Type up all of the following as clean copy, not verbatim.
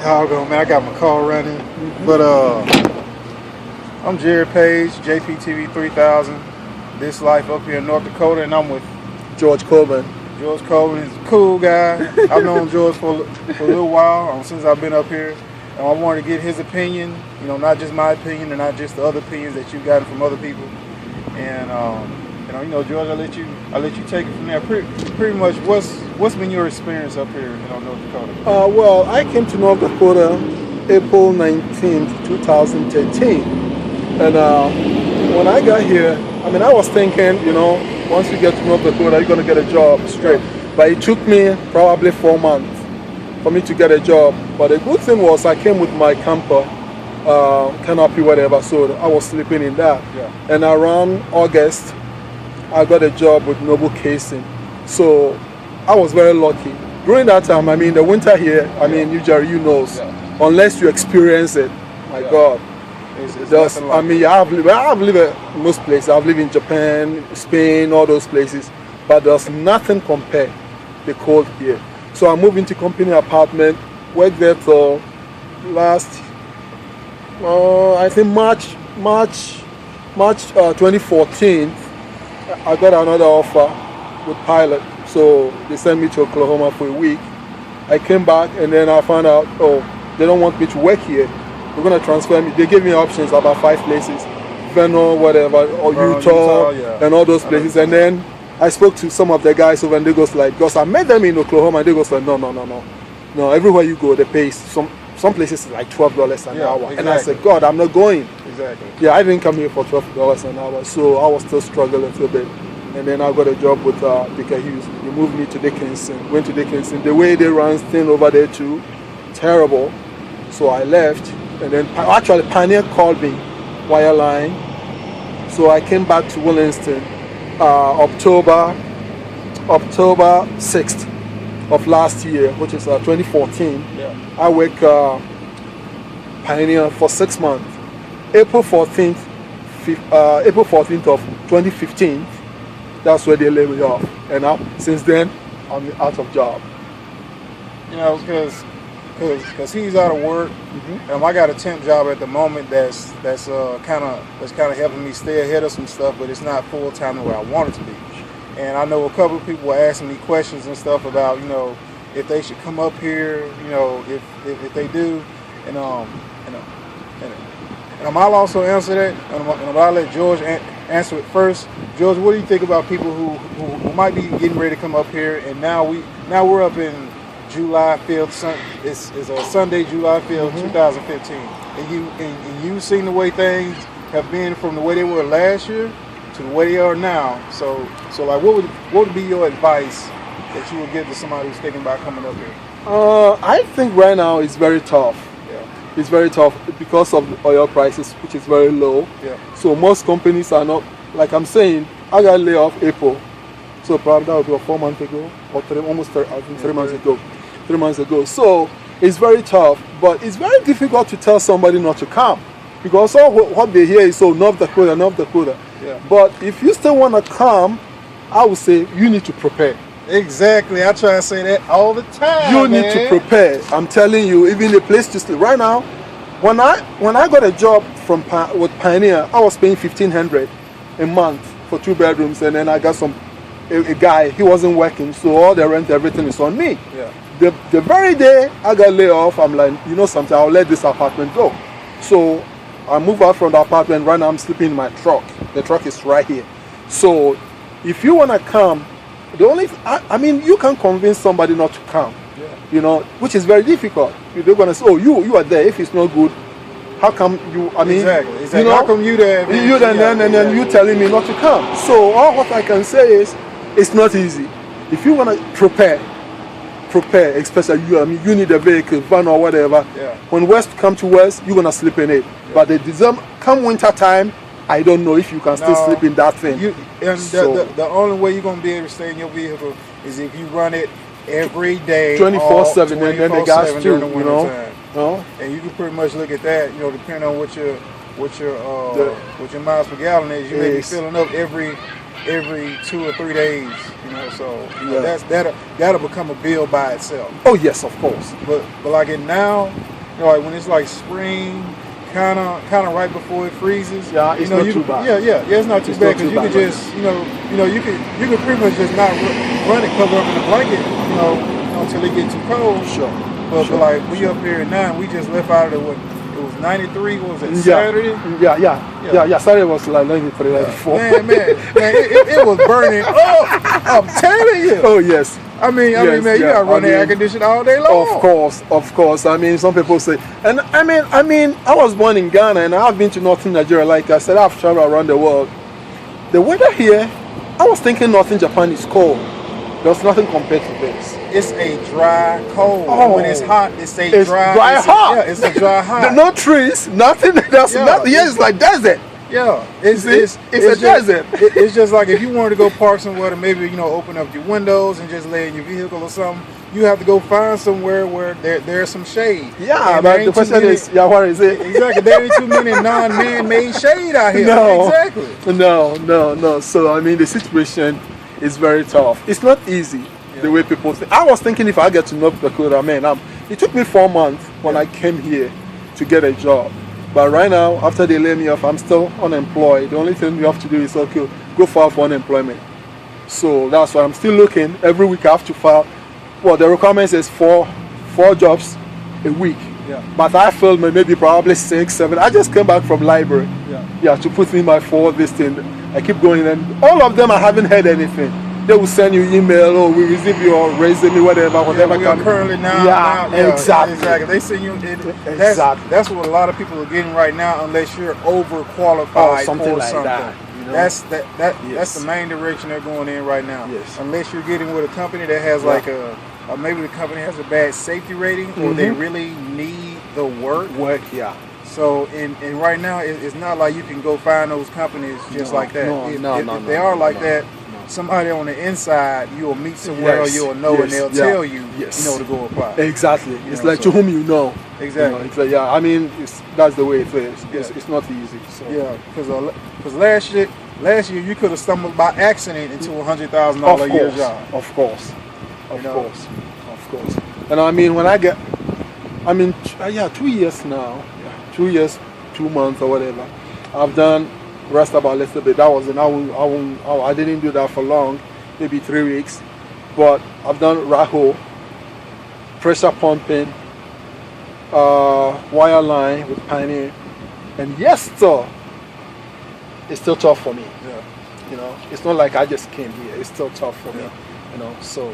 Chicago, man. I got my car running. But I'm Jared Page, JPTV 3000. This life up here in North Dakota, and I'm with George Coleman. George Coleman is a cool guy. I've known George for a little while, since I've been up here. And I wanted to get his opinion, not just my opinion and not just the other opinions that you've gotten from other people. And George, I'll let you take it from there. Pretty much, what's been your experience up here in North Dakota? Well, I came to North Dakota April 19th, 2013. And when I got here, I was thinking, once you get to North Dakota, you're going to get a job straight. But it took me probably 4 months for me to get a job. But the good thing was I came with my camper, canopy, whatever, so I was sleeping in that. Yeah. And around August, I got a job with Noble Casing. So I was very lucky. During that time, the winter here, you, Jerry, you know, unless you experience it, my God. I've lived in most places. I've lived in Japan, Spain, all those places. But there's nothing compared to the cold here. So I moved into company apartment, worked there till last, I think March 2014. I got another offer with Pilot. So they sent me to Oklahoma for a week. I came back and then I found out, they don't want me to work here. They're going to transfer me. They gave me options about 5 places, Veno, whatever, or Utah, and all those places. And then I spoke to some of the guys over, and they goes like, because I met them in Oklahoma, and they goes like, no. Everywhere you go, they pay some places like $12 an hour. Exactly. And I said, God, I'm not going. Exactly. Yeah, I didn't come here for $12 an hour, so I was still struggling a little bit. And then I got a job with Baker Hughes. They moved me to Dickinson. Went to Dickinson. The way they run things over there too, terrible. So I left. And then actually Pioneer called me wireline. So I came back to Williston October 6th of last year, which is 2014. Yeah. I worked Pioneer for 6 months. April 14th of 2015, that's where they laid me off. And since then, I'm out of job. Because he's out of work, and I got a temp job at the moment that's kind of helping me stay ahead of some stuff, but it's not full time where I want it to be. And I know a couple of people were asking me questions and stuff about if they should come up here, if they do, and I'll also answer that, and I'll let George answer it first. George, what do you think about people who might be getting ready to come up here, and now we're up in July 5th, it's a Sunday, July 5th, 2015. And you've seen the way things have been from the way they were last year to the way they are now. So like, what would be your advice that you would give to somebody who's thinking about coming up here? I think right now it's very tough. Yeah. It's very tough because of the oil prices, which is very low. Yeah. So most companies are not, like I'm saying, I got laid off April. So probably that was 4 months ago, or 3 months ago. 3 months ago. So it's very tough, but it's very difficult to tell somebody not to come because all what they hear is North Dakota. Yeah. But if you still want to come, I would say you need to prepare. Exactly. I try to say that all the time. You need to prepare. I'm telling you, even the place to sleep right now. When I got a job with Pioneer, I was paying $1,500 a month for 2 bedrooms, and then I got a guy. He wasn't working, so all the rent, everything is on me. Yeah. The very day I got laid off, I'm like, something, I'll let this apartment go. So I moved out from the apartment. Right now I'm sleeping in my truck. The truck is right here. So if you want to come, you can convince somebody not to come, which is very difficult. They're going to say, you are there. If it's not good, how come you, Exactly. How come you there? And then you telling me not to come. So all what I can say is, it's not easy. If you want to prepare, especially you need a vehicle, van or whatever. Yeah. When West come to West, you're going to sleep in it. Yeah. But come winter time, I don't know if you can still sleep in that thing. The only way you're going to be able to stay in your vehicle is if you run it every day, 24/7, and then the gas too, And you can pretty much look at that, depending on what your miles per gallon is. You may be filling up every 2 or 3 days, that'll become a bill by itself. Oh yes, of course. But like it now, You know, like when it's like spring, kind of right before it freezes. Yeah, it's not too bad. Yeah, it's not too bad because you could just, you could pretty much just not run it covered up in a blanket, until it gets too cold. Sure. But like we up here now, we just left out of it was 93. What was it? Saturday? Yeah. Saturday was like 93, 94. Man, it was burning up. I'm telling you. Oh yes. I mean, man, you gotta run the air conditioner all day long. Of course. I mean, some people say, and I mean, I was born in Ghana and I've been to northern Nigeria. Like I said, I've traveled around the world. The weather here, I was thinking northern Japan is cold. There's nothing compared to this. It's a dry cold. When it's hot, it's a dry hot. It's a dry hot. No trees, nothing. There's nothing. Yeah, it's like desert. Yeah, it's a desert. It's just like if you wanted to go park somewhere to maybe open up your windows and just lay in your vehicle or something, you have to go find somewhere where there's some shade. Yeah, but the question is, where is it? Exactly, there ain't too many non-man-made shade out here. No, exactly. No. So I mean, the situation is very tough. It's not easy the way people think. I was thinking if I get to North Dakota, man, it took me 4 months when I came here to get a job. But right now, after they lay me off, I'm still unemployed. The only thing you have to do is, okay, go file for unemployment. So that's why I'm still looking. Every week I have to file. Well, the requirement is four jobs a week. Yeah. But I filed maybe probably 6, 7. I just came back from library. Yeah, to put in my 4 this thing. I keep going, and all of them I haven't heard anything. They will send you email, or we receive your resume, whatever. We are currently now. Exactly. They send you. That's what a lot of people are getting right now, unless you're overqualified something for like something. That. That's the main direction they're going in right now. Yes. Unless you're getting with a company that has like or maybe the company has a bad safety rating, or they really need the work. So and right now it's not like you can go find those companies just like that. If they are like that, somebody on the inside you'll meet somewhere, or you'll know, and they'll tell you, to go apply. Exactly. It's like to whom you know. Exactly. It's like, I mean, that's the way it is. It's not easy. So. Yeah, because last year you could have stumbled by accident into $100,000 a year job. Of course. And I mean, when I get, 2 years now. 2 years, 2 months or whatever. I've done rest about a little bit. That was I didn't do that for long, maybe 3 weeks. But I've done raho, pressure pumping, wire line with Pioneer, and yes, sir, it's still tough for me. It's not like I just came here. It's still tough for me. So.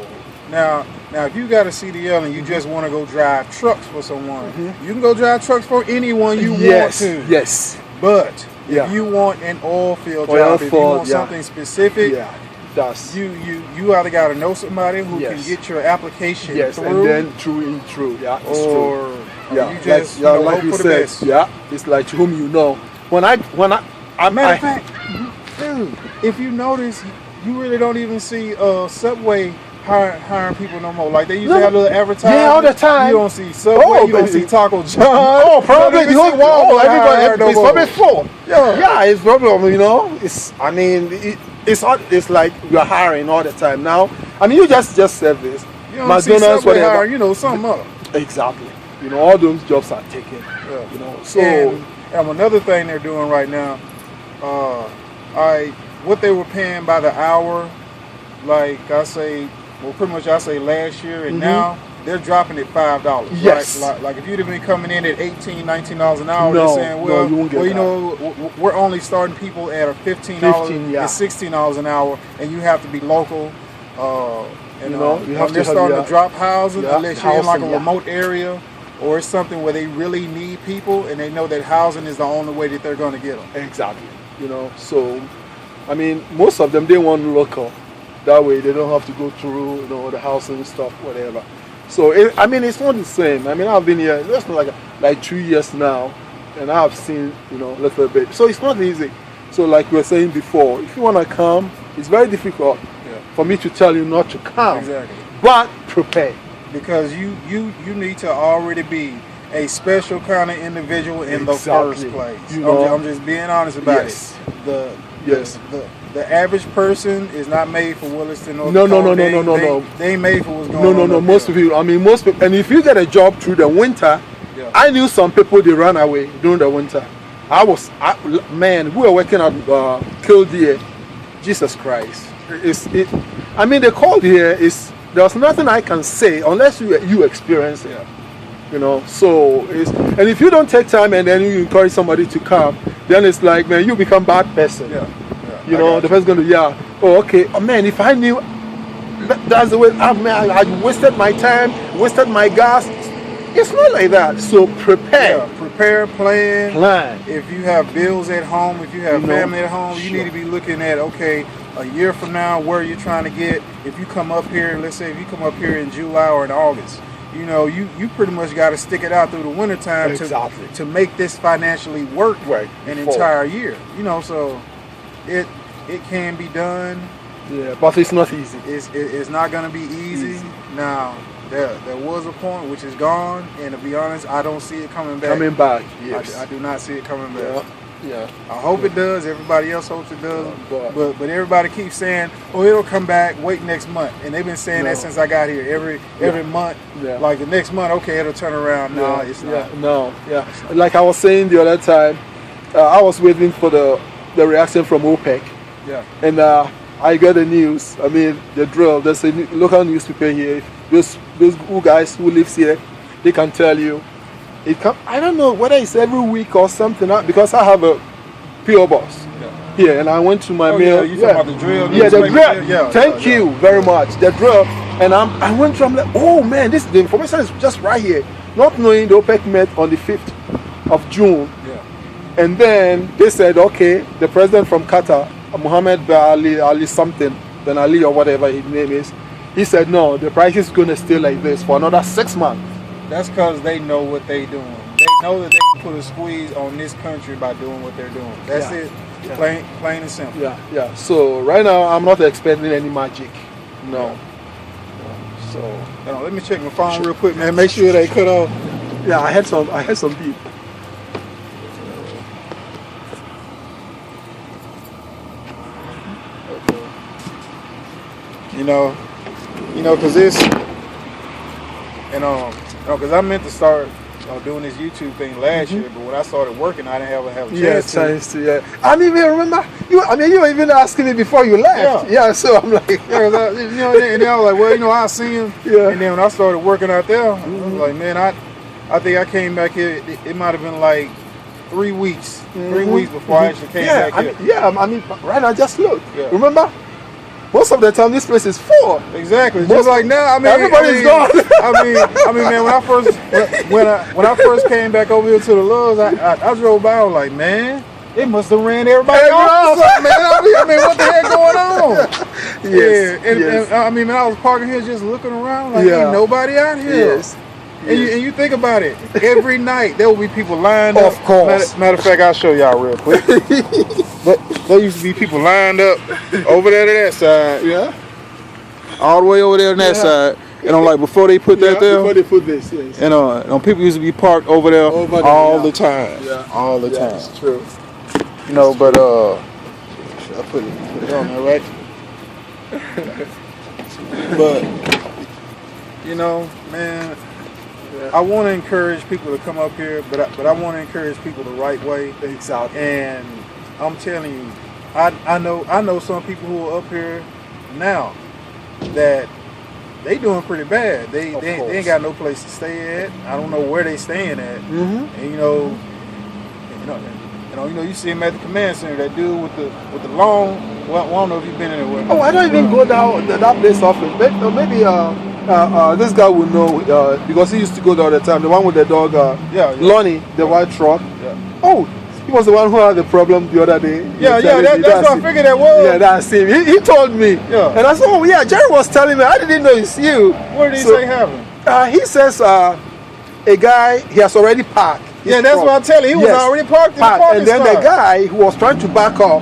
Now, if you got a CDL and you just want to go drive trucks for someone, you can go drive trucks for anyone you want to. Yes. But if you want an oil field job, if you want something specific, you either got to know somebody who can get your application through. And then through. Yeah, it's or true. You just like hope you for the said. best. Yeah, it's like to whom you know. Matter of fact, dude, if you notice, you really don't even see Subway hiring people no more. Like they used to have little advertisements. Yeah, all the time. You don't see Subway, you don't see Taco John. Oh, probably the whole everybody it's probably full. Yeah, it's probably it's like you're hiring all the time now. I mean, you just said this. You don't McDonald's, whatever. Hiring, something up. Exactly. All those jobs are taken. So and another thing they're doing right now, what they were paying by the hour, like I say last year, and now they're dropping it $5. Yes. Right? Like if you'd have been coming in at $18, $19 an hour, they're saying, you won't get we're only starting people at a $15 and $16 an hour, and you have to be local. They're starting to drop housing unless you're in like a remote area, or it's something where they really need people, and they know that housing is the only way that they're going to get them. Exactly. So, I mean, most of them, they want local. That way they don't have to go through the housing stuff, whatever. So it's not the same. I mean, I've been here just like 2 years now, and I've seen a little bit. So it's not easy. So like we were saying before, if you want to come, it's very difficult for me to tell you not to come. Exactly. But prepare, because you need to already be a special kind of individual in the first place. I'm just being honest about it. The average person is not made for Williston. No. They ain't made for what's going on. No. Most people, and if you get a job through the winter, Yeah. I knew some people, they ran away during the winter. Man, we were working at Kildare. Jesus Christ. I mean, they called here, there's nothing I can say unless you experience it. Yeah. You know, so and if you don't take time and then you encourage somebody to come, then it's like, man, you become bad person. Yeah. You know, the person's going to, oh, okay, oh man, if I knew that's the way, I wasted my time, wasted my gas. It's not like that. So prepare. Yeah, prepare, plan. If you have bills at home, if you have family at home, you need to be looking at, okay, a year from now, where you're trying to get. If you come up here, let's say if you come up here in July or in August, you know, you pretty much got to stick it out through the wintertime to make this financially work an entire year. You know, so it can be done. Yeah, but it's not easy. It's not going to be easy. Now, there was a point which is gone, and to be honest, I don't see it coming back. Yes. I do not see it coming back. Yeah. I hope it does. Everybody else hopes it does. But everybody keeps saying, "Oh, it'll come back. Wait next month." And they've been saying that since I got here. Every month, like the next month, okay, it'll turn around. No, it's not. No. Like I was saying the other time, I was waiting for the reaction from OPEC. Yeah. And I got the news. I mean, the drill. There's a local newspaper here. Those guys who lives here, they can tell you. I don't know whether it's every week or something, because I have a PO box here, and I went to my mail. You talking about the drill? Yeah, the drill. Yeah, Thank you very much. The drill, and I went to. I'm like, oh man, the information is just right here. Not knowing the OPEC met on the 5th of June, and then they said, okay, the president from Qatar, Mohammed Ben Ali something, Ben Ali or whatever his name is, he said no, the price is going to stay like this for another 6 months. That's because they know what they're doing. They know that they can put a squeeze on this country by doing what they're doing. That's it. Plain and simple. Yeah. So right now, I'm not expecting any magic. No. So let me check my phone real quick, man. Make sure they cut off. Yeah, I had some beat. You know, because this. Because I meant to start doing this YouTube thing last year, but when I started working, I didn't have a chance to. Yeah. I mean, remember, you were even asking me before you left. Yeah, so I'm like, and then I was like, well, I see him. Yeah. And then when I started working out there, I was like, man, I think I came back here. It might have been like 3 weeks, 3 weeks before I actually came back here. I mean, right now, just look. Yeah. Remember? Most of the time, this place is full. Exactly. Just like now, I mean, everybody's gone. I mean, man, when I first came back over here to the Loves, I drove by. I was like, man, it must have ran everybody off or something, man. I mean, what the heck going on? And I mean, man, I was parking here just looking around, like, ain't nobody out here. Yes. And you think about it, every night there will be people lined up. Of course. Matter of fact, I'll show y'all real quick. But there used to be people lined up over there to that side. Yeah. All the way over there on that side. And I'm like, before they put that there. Before they put this, yes. And people used to be parked over there all the time. Yeah. All the time. That's true. But should I put it on there, right? But man, I want to encourage people to come up here, but I want to encourage people the right way. Exactly. And I'm telling you, I know some people who are up here now that they doing pretty bad. They ain't got no place to stay at. I don't know where they staying at. Mm-hmm. And you see him at the command center. That dude with the long. Well, I don't know if you've been in there. Oh, I don't even go down that place often. Maybe this guy will know because he used to go there all the time. The one with the dog, Lonnie, the white truck. Yeah. Oh, he was the one who had the problem the other day. That's what I figured that was. Yeah, that's him. He told me. Yeah. And I said, oh yeah, Jerry was telling me. I didn't know it's you. What did he say happened? He says a guy, he has already parked. Yeah, that's what I'm telling you. He was already parked in the parking And then spot. the guy who was trying to back up,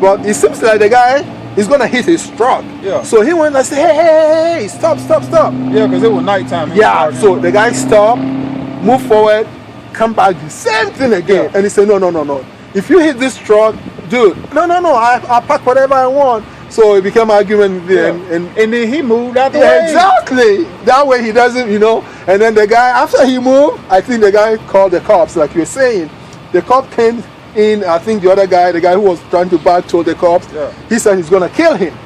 but it seems like the guy is going to hit his truck. Yeah. So he went and said, hey, stop. Yeah, because it was nighttime. Yeah, so the guy stopped, moved forward, come back, the same thing again. Yeah. And he said, no. If you hit this truck, dude, no, I'll park whatever I want. So it became argument then, and then he moved out the yeah, way. exactly. That way he doesn't, you know. And then the guy, after he moved, I think the guy called the cops, like you were saying. The cop came in. I think the other guy, the guy who was trying to bag, told the cops. Yeah. He said he's gonna kill him.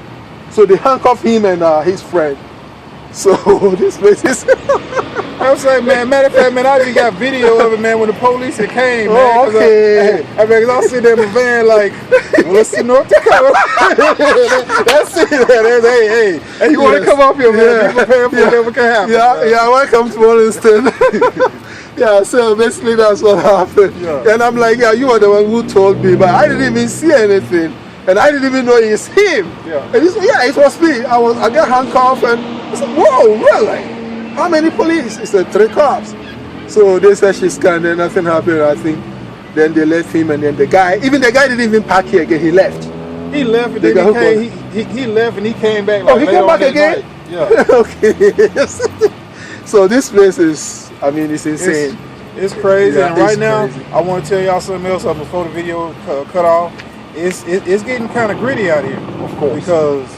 So they handcuffed him and his friend. So this place is. I was like, man, matter of fact, man, I even got video of it, man, when the police had came, man. Oh, okay. I mean, cause I was sitting there in my van like, Williston, North Dakota. That's it. Hey, and you want to come up here, man? Be prepared for whatever can happen. Yeah, welcome to Williston. Yeah, so basically that's what happened. Yeah. And I'm like, yeah, you are the one who told me, but I didn't even see anything. And I didn't even know it's him. Yeah. And he said, yeah, it was me. I got handcuffed and I said, whoa, really? How many police? He said 3 cops. So they said she scanned and nothing happened. I think then they left him and then the guy didn't even park here again. He left. He left and then he left and he came back. Like, oh, he came back again? Night. Yeah. Okay. So this place is, I mean, it's insane. It's crazy. Yeah, and right now, crazy. I want to tell y'all something else before the video cut off. It's getting kind of gritty out here. Of course. Because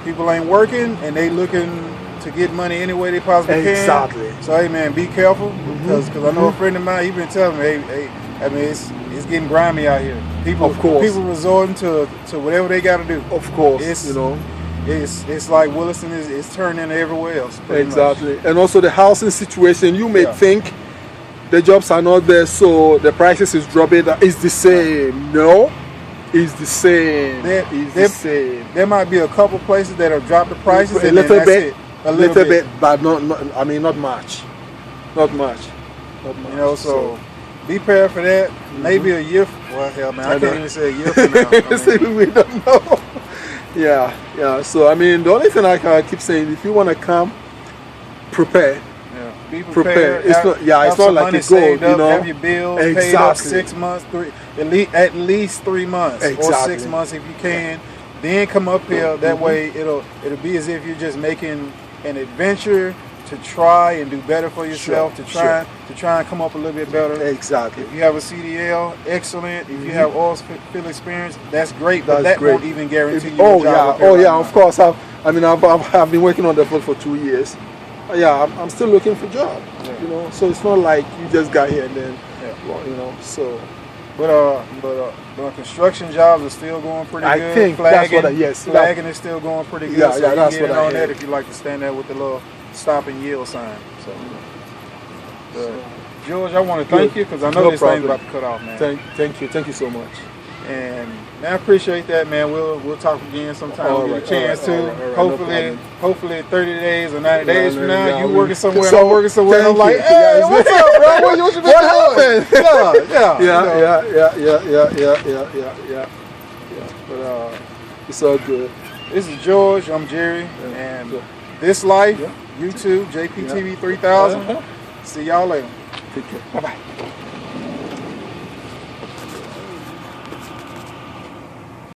people ain't working and they looking to get money any way they possibly can. Exactly. So hey man, be careful because I know a friend of mine. He been telling me, hey, I mean it's getting grimy out here. People, of course, people resorting to whatever they got to do. Of course, it's, you know, it's like Williston is turning everywhere else. Exactly, and also the housing situation. You may think the jobs are not there, so the prices is dropping. It's the same. No. It's the same. The same. There might be a couple places that have dropped the prices a little bit. A little bit, but not I mean, not much. Not much. You know, so be prepared for that. Maybe a year. Well, hell, man, I can't even say a year from now. We don't know. Yeah. So I mean, the only thing I keep saying, if you want to come, prepare. Yeah. Be prepared. It's not like you go, you know. Have your bills paid up 6 months, at least 3 months, or 6 months if you can. Then come up here. That way, it'll be as if you're just making an adventure to try and do better for yourself, to try and come up a little bit better. Exactly. If you have a CDL, excellent. If you have oilfield experience, that's great. But that won't even guarantee you a job. Of course. I've been working on the field for 2 years. I'm still looking for a job. Yeah. You know, so it's not like you just got here and then, you know. So, but construction jobs are still going pretty good. I think flagging is still going pretty good. So that's what I on that if you like to stand there with the little stop and yield sign. So, George, I want to thank you because I know this thing's about to cut off, man. Thank you so much. And man, I appreciate that, man. We'll talk again sometime. We'll get a chance to. Hopefully 30 days or 90 days from now, you working somewhere and I'm working somewhere. And I'm like, hey, what's up, bro? What Yeah. But it's all good. This is George. I'm Jerry, and This Life, YouTube, JPTV 3000. See y'all later. Take care. Bye bye.